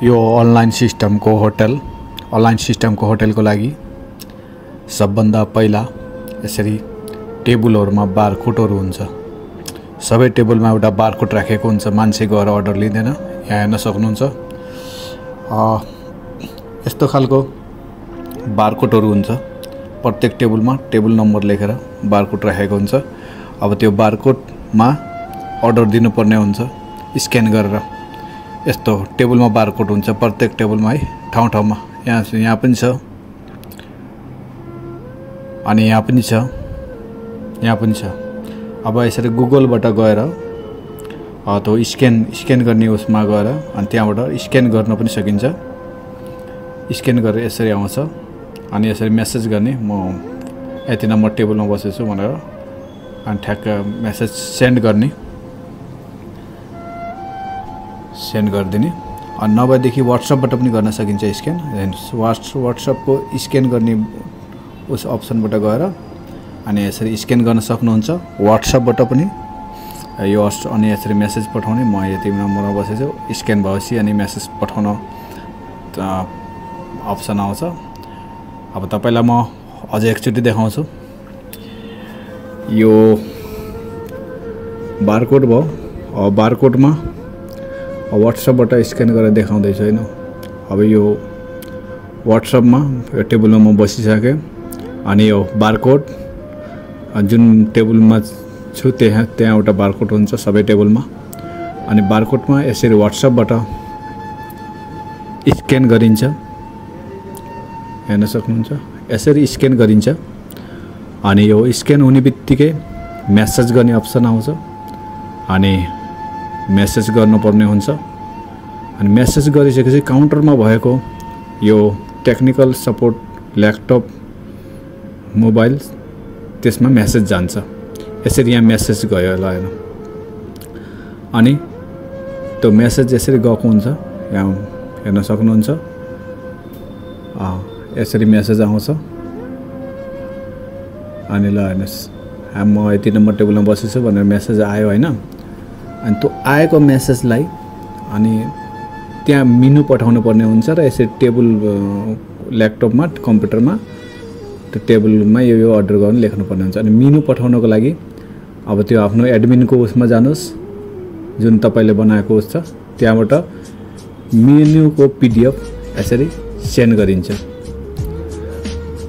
यो अनलाइन सिस्टमको होटलको लागि सबभन्दा पहिला यसरी टेबलहरुमा बारकोडहरु हुन्छ। सबै टेबलमा एउटा बारकोड राखेको हुन्छ। मान्छे गएर अर्डर लिँदैन। यहाँ हेर्न सक्नुहुन्छ यस्तो खालको बारकोडहरु हुन्छ। प्रत्येक टेबलमा टेबल नम्बर लेखेर बारकोड राखेको हुन्छ। अब त्यो बारकोडमा अर्डर दिनुपर्ने हुन्छ स्क्यान गरेर। यस्तो टेबलमा बारकोड हुन्छ प्रत्येक टेबलमा है, ठाउँ-ठाउँमा। यहाँ पनि छ अनि यहाँ पनि छ। अब यसरी गुगलबाट गएर त्यो स्क्यान गर्ने उसमा गएर अनि त्यहाँबाट स्क्यान गर्न पनि सकिन्छ। स्क्यान गरेर यसरी आउँछ अनि यसरी मेसेज गर्ने, म यति नम्बर टेबलमा बसेछु छु भनेर अनि ठ्याक्क मेसेज सेन्ड गरिदिने। अनि नभएदेखि WhatsAppबाट पनि गर्न सकिन्छ स्क्यान। WhatsAppको स्क्यान गर्ने उस अप्सनबाट गएर अनि यसरी स्क्यान गर्न सक्नुहुन्छ। WhatsAppबाट पनि यो अनि यसरी मेसेज पठाउने, म यति नम्बरमा बसेछु स्क्यान भएपछि अनि मेसेज पठाउन अप्सन आउँछ। अब तपाईलाई म अझै एकचोटि देखाउँछु। यो बारकोड भयो। बारकोडमा WhatsAppबाट स्क्यान गरेर देखाउँदै छु हैन। अब यो WhatsAppमा यो टेबलमा म बसिसके अनि यो बारकोड जुन टेबलमा छु त्यहाँ एउटा बारकोड हुन्छ सबै टेबलमा। अनि बारकोडमा यसरी WhatsAppबाट स्क्यान गरिन्छ। हेर्न सक्नुहुन्छ यसरी स्क्यान गरिन्छ अनि यो स्क्यान हुने बित्तिकै मेसेज गर्ने अप्सन आउँछ अनि मेसेज गर्नुपर्ने हुन्छ। अनि मेसेज गरिसकेपछि काउन्टरमा भएको यो टेक्निकल सपोर्ट ल्यापटप मोबाइल त्यसमा मेसेज जान्छ। यसरी यहाँ मेसेज गयो ल हैन। अनि त्यो मेसेज यसरी गएको हुन्छ, यहाँ हेर्न सक्नुहुन्छ। यसरी मेसेज आउँछ अनि ल हेर्नुस् म यति नम्बर टेबलमा बसेछु भनेर मेसेज आयो हैन। अनि त्यो आएको मेसेजलाई अनि त्यहाँ मेनु पठाउनु पर्ने हुन्छ र यसरी टेबल ल्यापटपमा कम्प्युटरमा त्यो टेबलमा यो अर्डर गर्न लेख्नु पर्ने हुन्छ। अनि मेनु पठाउनको लागि अब त्यो आफ्नो एडमिनको उसमा जानुस्, जुन तपाईले बनाएको उस छ त्यहाँबाट मेनुको PDF यसरी सेन्ड गरिन्छ।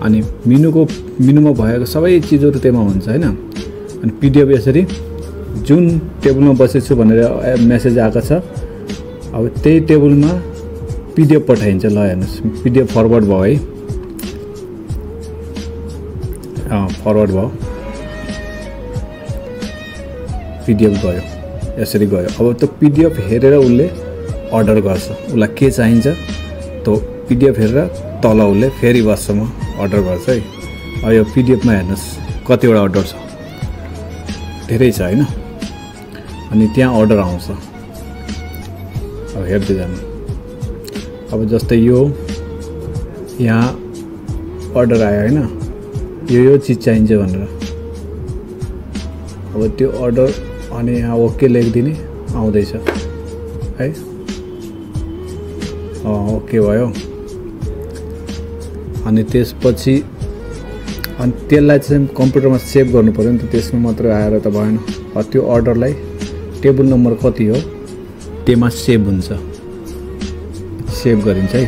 अनि मेनुमा भएको सबै चीजहरु त्यहाँ हुन्छ हैन। अनि PDF यसरी जुन टेबलमा बसेछु भनेर मेसेज आएको छ अब त्यही टेबलमा PDF पठाइन्छ। ल हेर्नुस् PDF फरवर्ड भयो है। फरवर्ड भयो, PDF गयो, यसरी गयो। अब त्यो PDF हेरेर उसले अर्डर गर्छ। उसलाई के चाहिन्छ त्यो PDF हेरेर तल उसले फेरि वर्षमा अर्डर गर्छ है। अब यो PDF मा हेर्नुस् कतिवटा अर्डर छ, धेरै छ हैन। अनि त्यहाँ अर्डर आउँछ। अब हेर्दै जानु। अब जस्तै यो यहाँ अर्डर आयो हैन, यो चीज चाहिन्छ भनेर। अब त्यो अर्डर अनि यहाँ ओके लेखिदिने आउँदैछ है। ओके भयो। अनि त्यसपछि अनि त्यसलाई चाहिँ कम्प्युटरमा सेभ गर्नु पर्यो नि त, त्यसमा मात्र आएर त भएन। त्यो अर्डरलाई टेबल नम्बर कति हो त्यसमा सेभ हुन्छ, सेभ गरिन्छ है।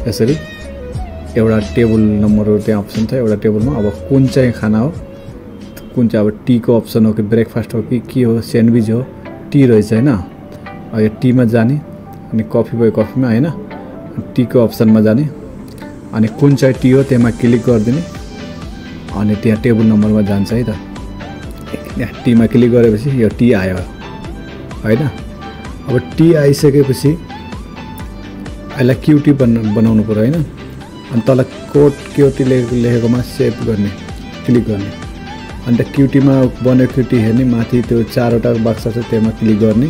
यसरी एउटा टेबल नम्बरहरु त्यहाँ अप्सन छ एउटा टेबलमा। अब कुन चाहिँ खाना हो, कुन चाहिँ अब टी को अप्सन हो कि ब्रेकफास्ट हो कि के हो, स्यान्डविच हो, टी रहेछ हैन। यो टी मा जाने अनि कफी भयो कफीमा हैन, टी को अप्सनमा जाने अनि कुन चाहिँ टी हो त्यसमा क्लिक गरिदिने अनि त्यहाँ टेबल नम्बरमा जान्छ है त। यहाँ टी मा क्लिक गरेपछि यो टी आयो हैन। अब टी आइसकेपछि यसलाई क्युटी बनाउनु पर्यो हैन। अनि तल कोड क्युटी लेखेकोमा सेभ गर्ने क्लिक गर्ने। अनि त क्युटीमा बन्यो क्युटी हेर्ने, माथि त्यो चारवटा बक्सा छ त्यसमा क्लिक गर्ने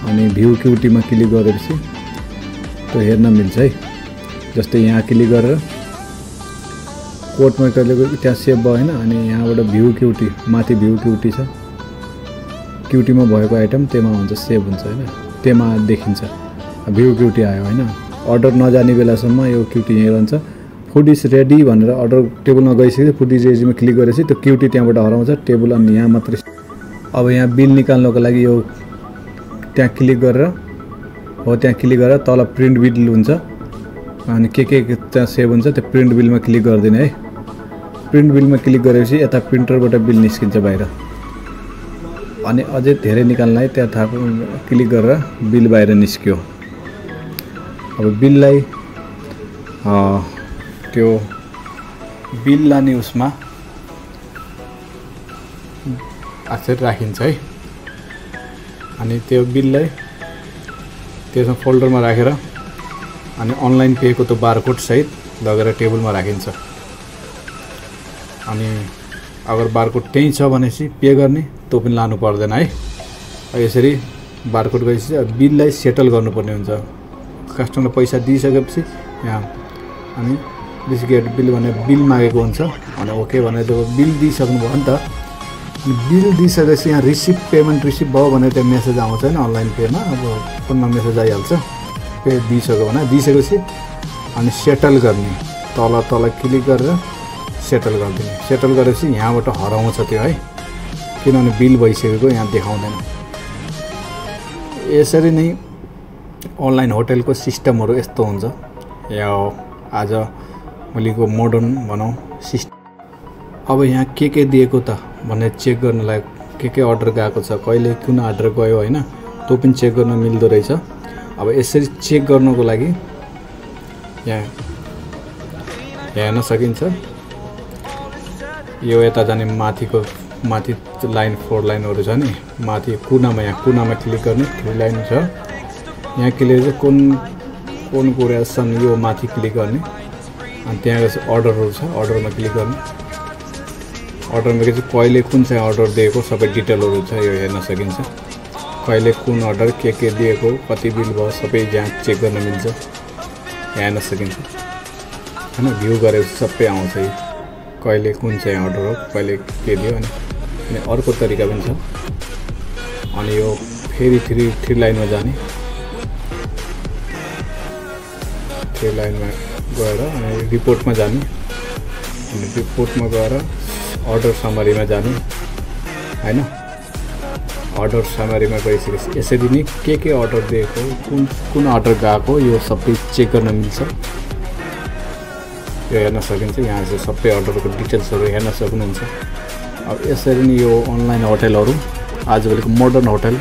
अनि भ्यू क्युटीमा क्लिक गरेपछि त्यो हेर्न मिल्छ है। जस्तै यहाँ क्लिक गरेर कोडमा क्लिक त्यहाँ सेभ भयो हैन। अनि यहाँबाट भ्यू क्युटी, माथि भ्यू क्युटी छ, क्युटीमा भएको आइटम त्यसमा हुन्छ सेभ हुन्छ हैन, त्यसमा देखिन्छ। भ्यू क्युटी आयो हैन। अर्डर नजाने बेलासम्म यो क्युटी यहीँ रहन्छ। फुड इज रेडी भनेर अर्डर टेबलमा गइसक्यो, फुड इज रेडीमा क्लिक गरेपछि त्यो क्युटी त्यहाँबाट हराउँछ टेबल, अनि यहाँ मात्रै। अब यहाँ बिल निकाल्नको लागि यो त्यहाँ क्लिक गरेर हो, त्यहाँ क्लिक गरेर तल प्रिन्ट बिल हुन्छ, अनि के त्यहाँ सेभ हुन्छ त्यो प्रिन्ट बिलमा क्लिक गरिदिने है। प्रिन्ट बिलमा क्लिक गरेपछि यता प्रिन्टरबाट बिल निस्किन्छ बाहिर। अनि अझै धेरै निकाल्नलाई त्यहाँ थाहा क्लिक गरेर बिल बाहिर निस्क्यो। अब बिललाई त्यो बिल लाने उसमा आखिर राखिन्छ है। अनि त्यो बिललाई त्यसमा फोल्डरमा राखेर अनि अनलाइन पेको त्यो बारकोड सहित लगेर टेबलमा राखिन्छ। अनि अगर बारकोड त्यही छ भनेपछि पे गर्ने त्यो पनि लानु पर्दैन है। यसरी बारकोड गएपछि बिललाई सेटल गर्नुपर्ने हुन्छ। कस्टमरले पैसा दिइसकेपछि यहाँ अनि दिस गेट बिल भने बिल मागेको हुन्छ, अनि ओके भने जब बिल दिइसक्नुभयो नि त, बिल दिइसकेपछि यहाँ रिसिभ पेमेन्ट रिसिभ भयो भने त्यो मेसेज आउँछ हैन अनलाइन पेमा। अब फोनमा मेसेज आइहाल्छ पे दिइसक्यो भने। दिइसकेपछि अनि सेटल गर्ने, तल तल क्लिक गरेर सेटल गरिदिने। सेटल गरेपछि यहाँबाट हराउँछ त्यो है, किनभने बिल भइसकेको यहाँ देखाउँदैन। यसरी नै अनलाइन होटलको सिस्टमहरू यस्तो हुन्छ। या आज भोलिको मोडर्न भनौँ सिस्टम। अब यहाँ के दिएको त भनेर चेक गर्नलाई के अर्डर गएको छ, कहिले कुन अर्डर गयो हैन, त्यो पनि चेक गर्न मिल्दो रहेछ। अब यसरी चेक गर्नको लागि यहाँ हेर्न सकिन्छ। यो यता जाने माथि लाइन 4 लाइनहरू छ नि, माथि कुनामा, यहाँ कुनामा क्लिक गर्ने 3 लाइन छ। यहाँ क्लिक चाहिँ कुन कुरासम्म यो माथि क्लिक गर्ने, अनि त्यहाँ गएपछि अर्डरहरू छ, अर्डरमा क्लिक गर्ने। अर्डरमा चाहिँ कहिले कुन चाहिँ अर्डर दिएको सबै डिटेलहरू छ, यो हेर्न सकिन्छ। कहिले कुन अर्डर के दिएको, कति बिल भयो, सबै यहाँ चेक गर्न मिल्छ, हेर्न सकिन्छ हैन। भ्यू गरेपछि सबै आउँछ यो कहिले कुन चाहिँ अर्डर हो, कहिले के दियो। अनि अर्को तरिका पनि छ। अनि यो फेरि 3 लाइनमा जाने, 3 लाइनमा गएर अनि रिपोर्टमा जाने, अनि रिपोर्टमा गएर अर्डर समरीमा जाने हैन। अर्डर समरीमा गइसकेपछि यसरी नै के अर्डर दिएको, कुन अर्डर गएको, यो सबै चेक गर्न मिल्छ, यो हेर्न सकिन्छ। यहाँ चाहिँ सबै अर्डरको डिटेल्सहरू हेर्न सक्नुहुन्छ। अब यसरी नै यो अनलाइन होटलहरू आजभोलिको मोडर्न होटल